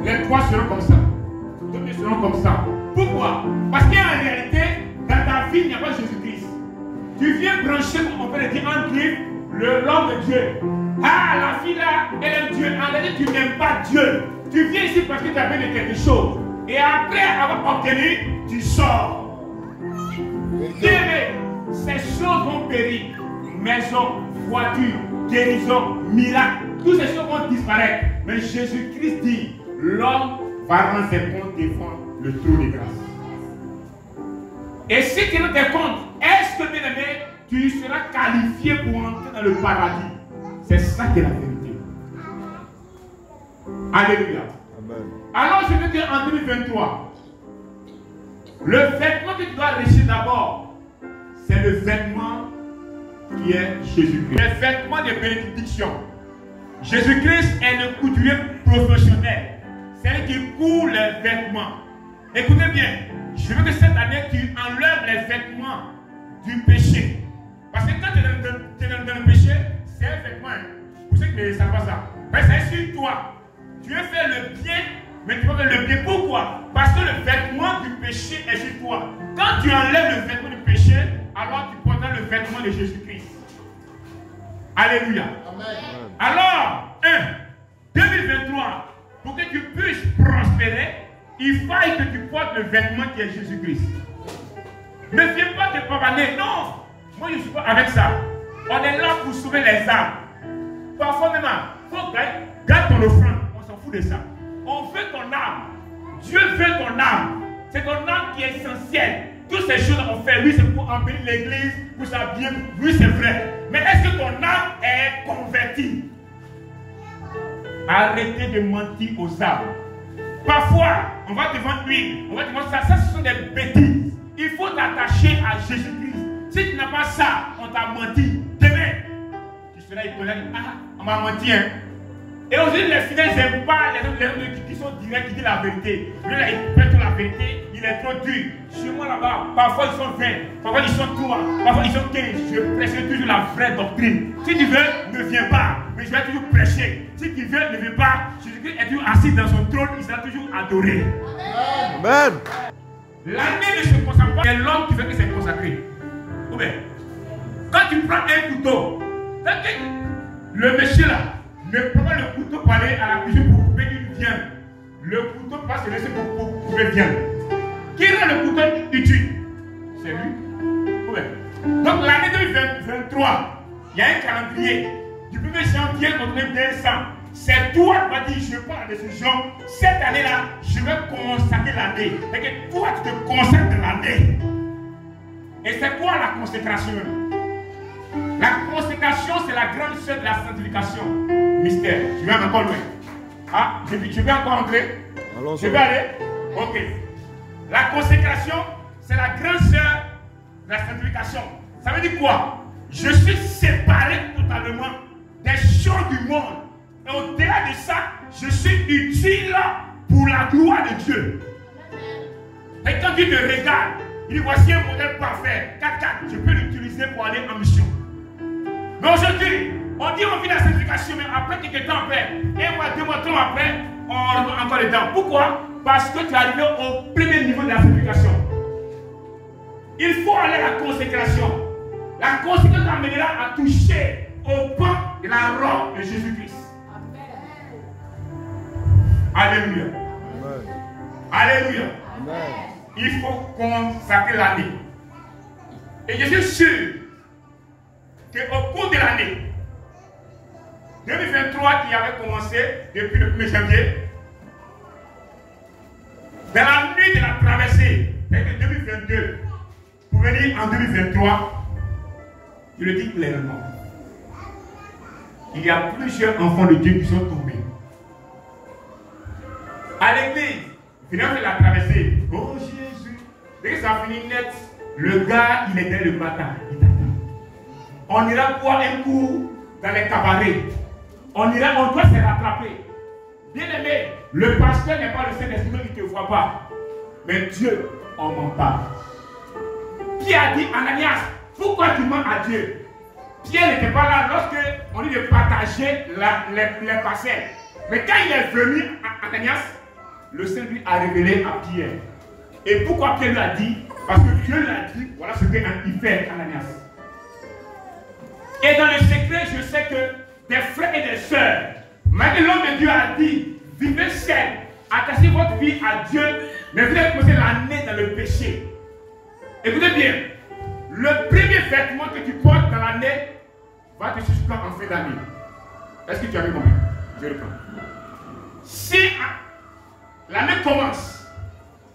les toits seront comme ça. Les murs seront comme ça. Pourquoi? Parce qu'en réalité, dans ta vie, il n'y a pas Jésus-Christ. Tu viens brancher, comme on peut le dire en griffe, l'homme de Dieu. Ah, la fille là, elle aime Dieu. En réalité, tu n'aimes pas Dieu. Tu viens ici parce que tu as besoin de quelque chose. Et après avoir obtenu, tu sors. Ces choses vont périr. Maison, voiture, guérison, miracle. Toutes ces choses vont disparaître. Mais Jésus-Christ dit, l'homme va rendre ses comptes devant le trône de grâce. Et si tu rends tes comptes, est-ce que, bien aimé, tu seras qualifié pour entrer dans le paradis? C'est ça qui est la vérité. Alléluia. Amen. Alors je veux dire en 2023, le vêtement que tu dois réussir d'abord, c'est le vêtement qui est Jésus-Christ. Le vêtement de bénédiction. Jésus-Christ est le couturier professionnel. C'est lui qui coud les vêtements. Écoutez bien, je veux que cette année tu enlèves les vêtements du péché. Parce que quand tu es dans le péché, c'est un vêtement. Vous savez que ça va ça. Mais c'est sur toi. Tu veux faire le bien, mais tu vas faire le bien. Pourquoi? Parce que le vêtement du péché est sur toi. Quand tu enlèves le vêtement du péché, alors tu porteras le vêtement de Jésus-Christ. Alléluia. Amen. Alors, 2023, pour que tu puisses prospérer, il faut que tu portes le vêtement qui est Jésus-Christ. Ne viens pas te pavaner. Non. Moi, je ne suis pas avec ça. On est là pour sauver les âmes. Parfois, même, il faut garde ton offrande. On s'en fout de ça. On veut ton âme. Dieu veut ton âme. C'est ton âme qui est essentielle. Toutes ces choses qu'on fait, oui, c'est pour embellir l'église, pour s'habiller. Oui, c'est vrai. Mais est-ce que ton âme est convertie? Arrêtez de mentir aux âmes. Parfois, on va devant lui, on va devant ça. Ça, ce sont des bêtises. Il faut t'attacher à Jésus-Christ. Si tu n'as pas ça, on t'a menti. Demain, tu seras étonné. Ah, on m'a menti, hein. Et aujourd'hui, les fidèles n'aiment pas les hommes qui sont directs, qui disent la vérité. Lui, là, il pète la vérité, il est trop dur. Chez moi, là-bas, parfois ils sont 20, parfois ils sont 3, parfois ils sont 15. Je prêche toujours la vraie doctrine. Si tu veux, ne viens pas. Mais je vais toujours prêcher. Si tu veux, ne viens pas. Jésus-Christ est toujours assis dans son trône, il sera toujours adoré. Amen. L'année ne se consacre pas. C'est l'homme qui veut que c'est consacré. Ou bien, quand tu prends un couteau, le monsieur là, ne prend pas le couteau pour aller à la cuisine pour couper une viande. Le couteau va se laisser pour couper une viande. Qui rend le couteau utile? C'est lui. Ouais. Donc l'année 2023, il y a un calendrier. Du 1er janvier au 1er décembre. C'est toi qui vas dire, je prends la décision. Cette année-là, je vais consacrer l'année. Et que toi, tu te consacres l'année. Et c'est quoi la consécration? La consécration, c'est la grande sœur de la sanctification. Mystère. Tu vas encore loin. Ah, je vais encore entrer. Je vais aller. Ok. La consécration, c'est la grande sœur de la sanctification. Ça veut dire quoi? Je suis séparé totalement des choses du monde. Et au-delà de ça, je suis utile pour la gloire de Dieu. Et quand Dieu te regarde, il dit voici un modèle parfait. 4-4, je peux l'utiliser pour aller en mission. Mais aujourd'hui, on dit on vit la sanctification, mais après quelques temps après, 1 mois, 2 mois, 3 mois après, on remet encore dedans. Pourquoi? Parce que tu es arrivé au premier niveau de la sanctification. Il faut aller à la consécration. La consécration t'amènera à toucher au pain de la robe de Jésus-Christ. Alléluia. Amen. Alléluia. Amen. Il faut consacrer l'année. Et je suis sûr qu'au cours de l'année 2023 qui avait commencé depuis le 1er janvier, dans la nuit de la traversée de 2022 pour venir en 2023, je le dis clairement, il y a plusieurs enfants de Dieu qui sont tombés. À l'église, finalement de la traversée, oh Jésus, dès que ça a fini net, le gars il est dans le matin, il t'attend. On ira boire un coup dans les cabarets. On doit se rattraper. Bien aimé, le pasteur n'est pas le Saint-Esprit qui ne te voit pas. Mais Dieu, on m'en parle. Pierre a dit, Ananias, pourquoi tu mens à Dieu? Pierre n'était pas là lorsque on dit de partager les parcelles. Mais quand il est venu, Ananias, le Saint-Esprit a révélé à Pierre. Et pourquoi Pierre lui a dit? Parce que Dieu lui a dit, voilà ce qu'il fait, Ananias. Et dans le secret, je sais que des frères et des sœurs, malgré l'homme de Dieu a dit, vivez seul, attachez votre vie à Dieu, mais vous allez passer l'année dans le péché. Écoutez bien, le premier vêtement que tu portes dans l'année va te suspendre en fin d'année. Est-ce que tu as vu combien? Je reprends. Si l'année commence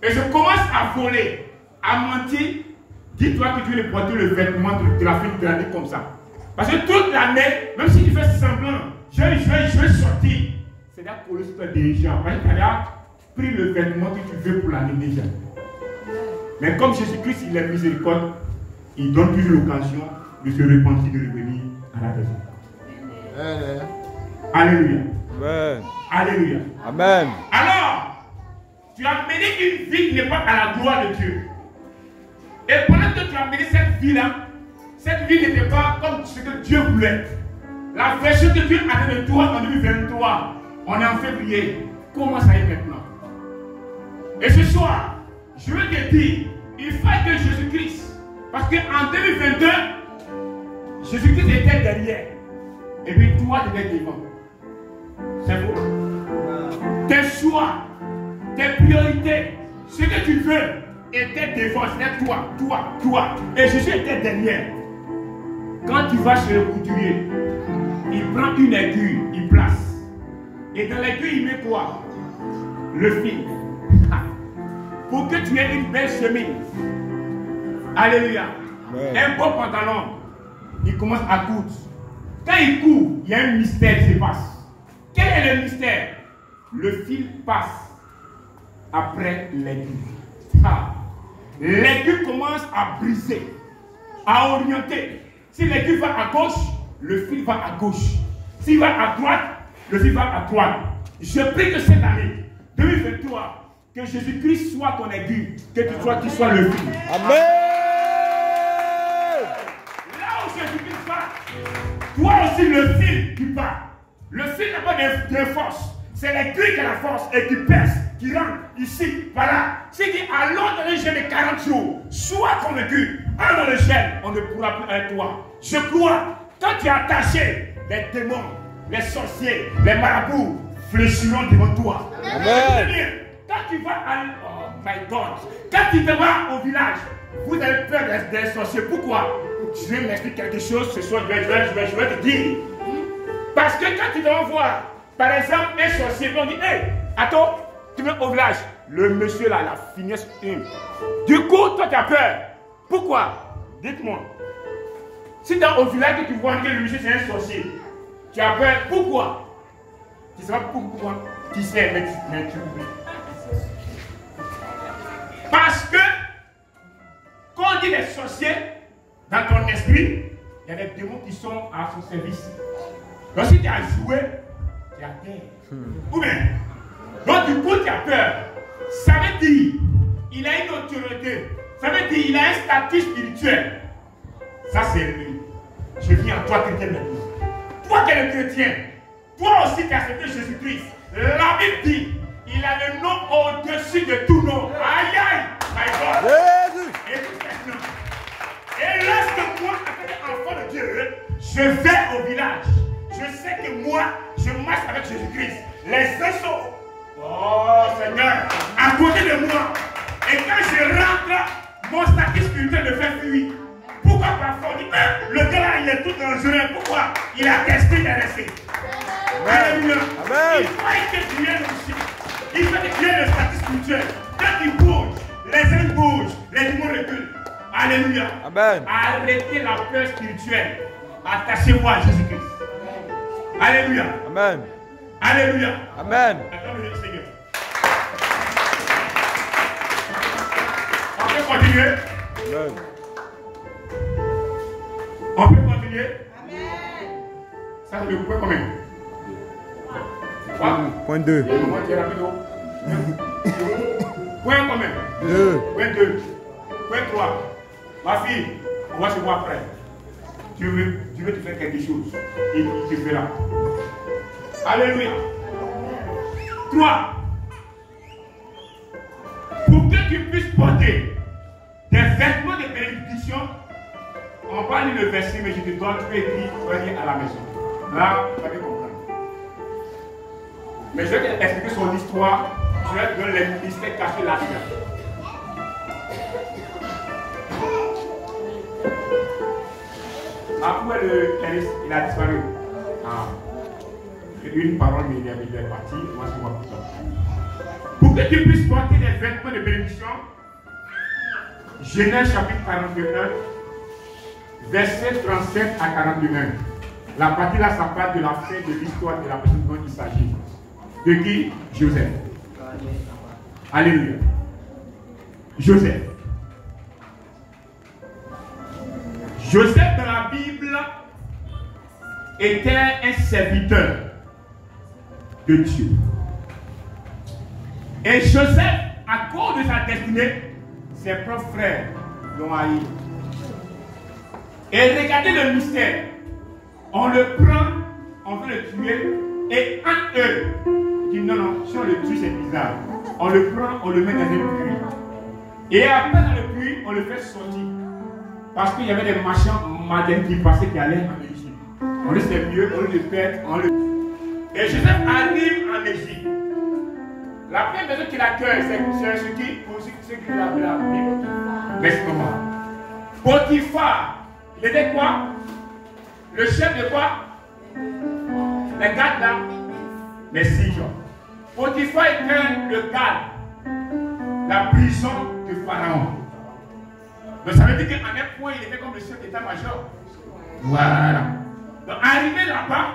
et je commence à voler, à mentir, dis-toi que tu veux porter le vêtement de la fin de l'année comme ça. Parce que toute l'année, même si tu fais semblant, je vais sortir, c'est là pour le super dirigeant. Parce que tu as pris le vêtement que tu veux pour l'année déjà. Mais comme Jésus-Christ, il est miséricorde, il donne toujours l'occasion de se repentir, de revenir à la raison. Alléluia. Amen. Alléluia. Amen. Alors, tu as mené une vie qui n'est pas à la gloire de Dieu. Et pendant que tu as mené cette vie-là, cette vie n'était pas comme ce que Dieu voulait. La version que Dieu a de toi en 2023, on est en février. Comment ça y est maintenant? Et ce soir, je veux te dire, il faut que Jésus-Christ, parce qu'en 2022, Jésus-Christ était derrière. Et puis toi, tu étais devant. C'est beau. Tes choix, tes priorités, ce que tu veux, était devant. C'était toi. Et Jésus était derrière. Quand tu vas chez le couturier, il prend une aiguille, il place. Et dans l'aiguille, il met quoi? Le fil. Pour que tu aies une belle chemise. Alléluia. Ouais. Un beau pantalon. Il commence à coudre. Quand il court, il y a un mystère qui se passe. Quel est le mystère? Le fil passe après l'aiguille. L'aiguille commence à briser, à orienter. Si l'aiguille va à gauche, le fil va à gauche. S'il va à droite, le fil va à droite. Je prie que cette année, 2023, que Jésus-Christ soit ton aiguille, que tu sois le fil. Amen. Là où Jésus-Christ va, toi aussi le fil qui part. Le fil n'a pas de force. C'est l'aiguille qui a la force et qui pèse, qui rentre ici, par là. C'est dit, allons dans le gel de 40 jours. Sois convaincu. Allons dans le gel, on ne pourra plus être toi. Je crois, quand tu es attaché, les démons, les sorciers, les marabouts fléchiront devant toi. Amen. Quand tu vas à... Oh my God. Quand tu vas au village, vous avez peur des sorciers. Pourquoi? Je vais m'expliquer quelque chose ce soir, je vais te dire. Parce que quand tu vas voir, par exemple, un sorcier, on dit, hey, attends, tu vas au village. Le monsieur là, la finesse une. Du coup, toi tu as peur. Pourquoi? Dites-moi. Si dans au village que tu vois que le monsieur c'est un sorcier, tu as peur. Pourquoi? Tu ne sais pas pourquoi. Tu sais, mais tu oublies. Parce que, quand on dit les sorciers, dans ton esprit, il y a des démons qui sont à son service. Donc si tu as joué, tu as peur. Ou bien, donc du coup tu as peur. Ça veut dire, il a une autorité. Ça veut dire, il a un statut spirituel. Ça c'est lui. Je viens en toi chrétien maintenant. Toi qui es le chrétien, toi aussi qui as accepté Jésus-Christ. La Bible dit, il a le nom au-dessus de tout nom. Aïe aïe, my God. Jésus. Écoute maintenant. Et lorsque moi, enfant de Dieu, je vais au village. Je sais que moi, je marche avec Jésus-Christ. Les vaisseaux, oh Seigneur, à côté de moi. Et quand je rentre, mon statut spirituel me fait fuir. Pourquoi parfois on dit, le gars là, il est tout dangereux. Pourquoi? Il a testé, il est resté. Alléluia. Il faut que tu viennes aussi. Il faut que tu aies le statut spirituel. Quand il bouge, les uns bougent, les démons reculent. Alléluia. Amen. Arrêtez la peur spirituelle. Attachez-vous à Jésus-Christ. Alléluia. Amen. Alléluia. Amen. Acclamez le Seigneur. On peut continuer. Amen. On peut continuer. Amen. Ça c'est le point combien? Point 2. Point combien? 2. Point 2. Point 3. Ma fille, on va se voir après. Tu veux te faire quelque chose. Et il te fera. Alléluia. 3. le verset, mais je te donne, tu peux écrire, tu vas lire à la maison. Là, tu vas bien comprendre. Mais je vais t'expliquer son histoire. Je vais te donner les mystères cachés là-dedans. Après le Christ, il a disparu. Ah. Une parole, mais il est parti. Moi, je vois plus tard. Pour que tu puisses porter des vêtements de bénédiction, Genèse chapitre 41, verset 37 à 41. La partie là, ça parle de la fin de l'histoire de la personne dont il s'agit. De qui? Joseph. Alléluia. Joseph. Joseph dans la Bible était un serviteur de Dieu. Et Joseph, à cause de sa destinée, ses propres frères l'ont haï. Et regardez le mystère. On le prend, on veut le tuer, et un eux, il dit non, non, si on le tue, c'est bizarre. On le prend, on le met dans un puits. Et après, dans le puits, on le fait sortir. Parce qu'il y avait des marchands malins qui passaient, qui allaient en Égypte. On le sait mieux, on le pète, on le. Et Joseph arrive en Égypte. La première personne qui l'accueille, c'est ce qui, pour ceux qui l'ont la Bible. Mais c'est comment? Potiphar, il était quoi? Le chef de quoi? Les gardes là? Merci, Jean. Potiphar était le garde, la prison de Pharaon. Donc ça veut dire qu'en un point, il était comme le chef d'état-major. Voilà. Donc arrivé là-bas,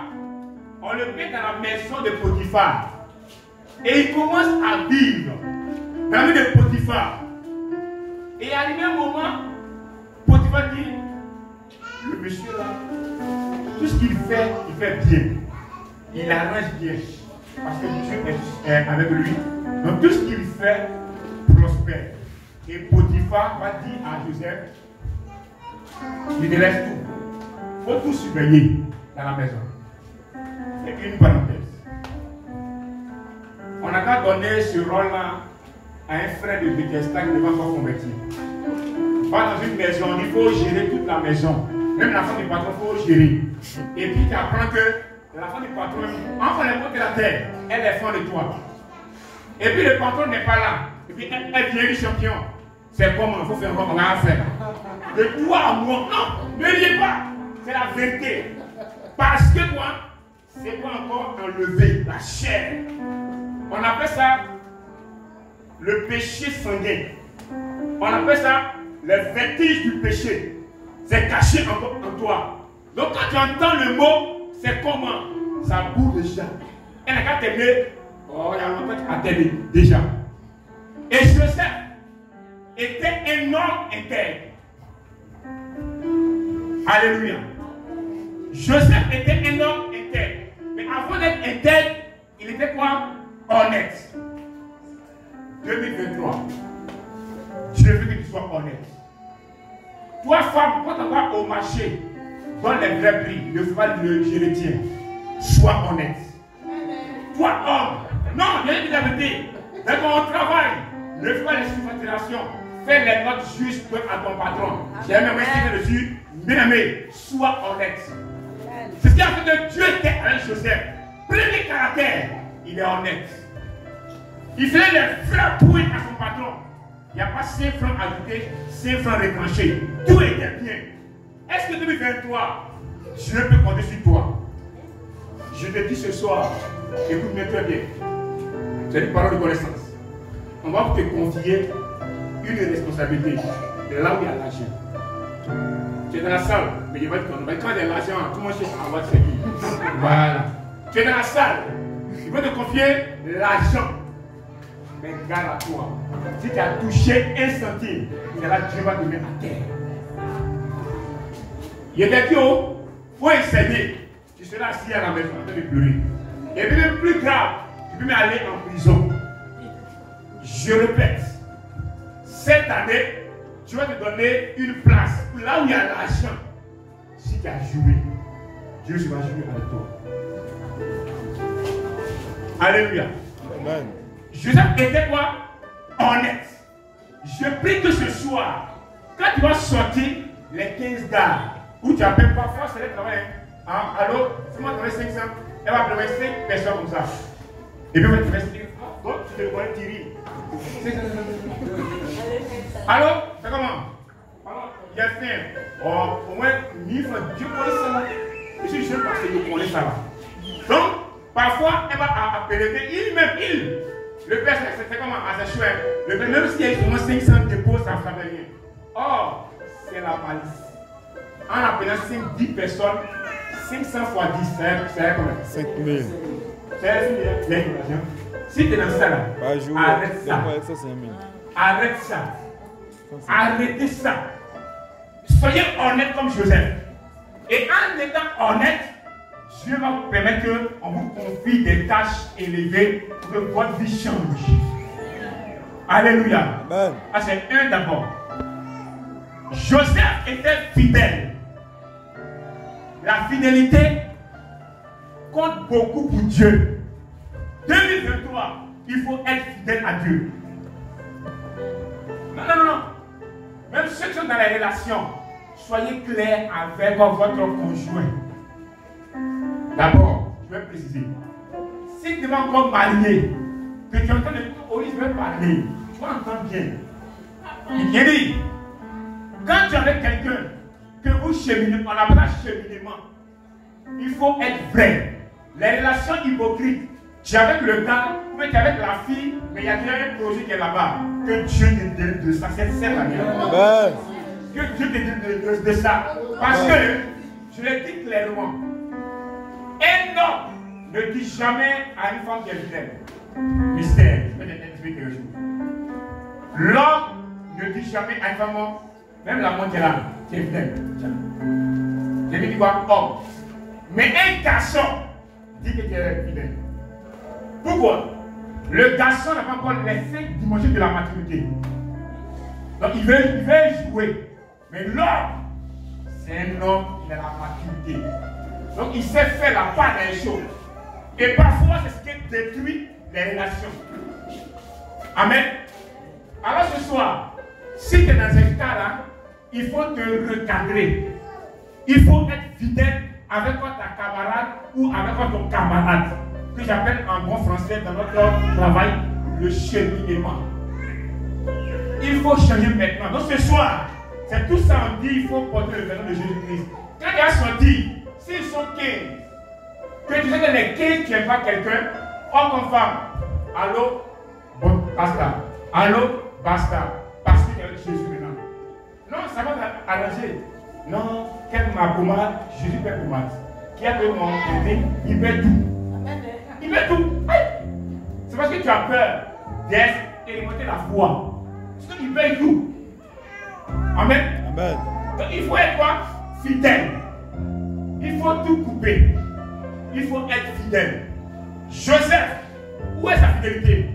on le met dans la maison de Potiphar. Et il commence à vivre dans la vie de Potiphar. Et arrivé un moment, Potiphar dit, le monsieur là, tout ce qu'il fait bien. Il arrange bien. Parce que Dieu est avec lui. Donc tout ce qu'il fait prospère. Et Potiphar va dire à Joseph, il te laisse tout. Il faut tout surveiller dans la maison. C'est une parenthèse. On n'a qu'à donner ce rôle-là à un frère de Bethesda qui ne va pas convertir. Va dans une maison, il faut gérer toute la maison. Même la femme du patron, il faut gérer. Et puis tu apprends que la femme du patron, enfin les mots de la terre, elle est fond de toi. Et puis le patron n'est pas là. Et puis elle vient du champion. C'est comment il faut faire quoi on va faire. De toi à moi, non, ne liez pas. C'est la vérité. Parce que toi, c'est pas encore enlevé, la chair. On appelle ça le péché sanguin. On appelle ça le vertige du péché. C'est caché en toi. Donc quand tu entends le mot, c'est comment? Ça boue déjà. Elle n'a qu'à t'aimer. Oh, il y a longtemps qu'à t'aimer déjà. Et Joseph était un homme intègre. Alléluia. Joseph était un homme intègre. Mais avant d'être intègre, il était quoi? Honnête. 2023. Je veux que tu sois honnête. Toi, femme, quand on va au marché, donne les vrais prix. Ne fais pas le je le tiens. Sois honnête. Toi, homme, non, il y a une vérité. Dans ton travail, ne fais pas les surfacturations. Fais les notes justes à ton patron. J'ai même insisté dessus. Bien aimé, sois honnête. C'est ce qui a fait que Dieu était avec Joseph. Premier caractère, il est honnête. Il faisait les vrais points à son patron. Il n'y a pas 5 francs ajoutés, 5 francs retranchés. Tout était bien. Est-ce que 2023, Dieu peut compter sur toi? Je te dis ce soir, écoute-moi très bien. C'est une parole de connaissance. On va te confier une responsabilité de là où il y a l'argent. Tu es dans la salle, mais il va te confier. Quand il y a l'argent, tout le monde cherche à avoir de servir. Voilà. Tu es dans la salle, il va te confier l'argent. Mais garde à toi. Si tu as touché un centime, c'est là que Dieu va te mettre à terre. Il y a des qui il faut essayer. Tu seras assis à la maison en train de pleurer. Et puis même plus grave, tu peux même aller en prison. Je répète, cette année, tu vas te donner une place là où il y a l'argent. Si tu as joué, Dieu va jouer avec toi. Alléluia. Amen. Joseph était quoi? Honnête. Je prie que ce soir, quand tu vas sortir les 15 gardes, Où tu appelles parfois, c'est le travail. Hein? Allô, fais-moi travailler 500. Elle va travailler 5 personnes comme ça. Et puis, elle va te faire donc, tu te connais Thierry. Allô, c'est comment? Il y a fait au moins 1000 francs. Dieu connaît ça là. Je suis jeune parce que je connais ça là. Donc, parfois, elle va appeler il-même, le père, c'est comment? Ah, c'est chouette. Le père, même s'il y a seulement 500 dépôts, ça ne fait rien. Or, c'est la malice. En appelant 5-10 personnes, 500 fois 10, c'est combien? 5000. C'est l'argent. Si tu es dans ça là, Par jour, arrête ça. Ça, 5000. Arrête ça. Arrêtez ça. Soyez honnête comme Joseph. Et en étant honnête, Dieu va vous permettre qu'on vous confie des tâches élevées pour que votre vie change. Alléluia. Amen. Ah, c'est un d'abord. Joseph était fidèle. La fidélité compte beaucoup pour Dieu. 2023, il faut être fidèle à Dieu. Non. Même ceux qui sont dans les relations, soyez clairs avec votre conjoint. D'abord, je vais préciser. Si tu n'es pas encore marié, que tu entends de tout, je vais parler, tu vas entendre bien. Il dit, quand tu es avec quelqu'un, que vous cheminez, on appelle cheminement, il faut être vrai. Les relations hypocrites, tu es avec le gars, ou tu es avec la fille, mais il y a déjà un projet qui est là-bas. Que Dieu te donne de ça, c'est la mienne. Que Dieu te donne de ça. Parce que, je l'ai dit clairement, un homme ne dit jamais à une femme qu'elle fidèle. Mystère, je vais t'expliquer quelque chose. L'homme ne dit jamais à une femme, même la moitié là, tu es fidèle. Je vais dire quoi? Homme. Mais un garçon dit que tu es fidèle. Pourquoi? Le garçon n'a pas encore les 5 dimensions de la maturité. Donc il veut jouer. Mais l'homme, c'est un homme qui a la maturité. Donc il sait faire la part des choses. Et parfois, c'est ce qui détruit les relations. Amen. Alors ce soir, si tu es dans un cas là, il faut te recadrer. Il faut être fidèle avec ta camarade ou avec ton camarade. Que j'appelle en bon français dans notre travail le cheminement. Il faut changer maintenant. Donc ce soir, c'est tout ça on dit, il faut porter le nom de Jésus-Christ. Quand il y a sorti, s'ils sont 15, que tu sais que les 15 qui n'aiment pas quelqu'un, homme comme femme, allô, bon, basta. Allô, basta. Parce qu'il y a Jésus maintenant. Non, ça va arranger. Non, quel ma pommade, Jésus paie pommade. Qui a fait mon côté, il paie tout. Il met tout. C'est parce que tu as peur d'expérimenter la foi. Parce qu'il paye tout. Amen. Amen. Donc il faut être quoi? Fidèle. Il faut tout couper. Il faut être fidèle. Joseph, où est sa fidélité?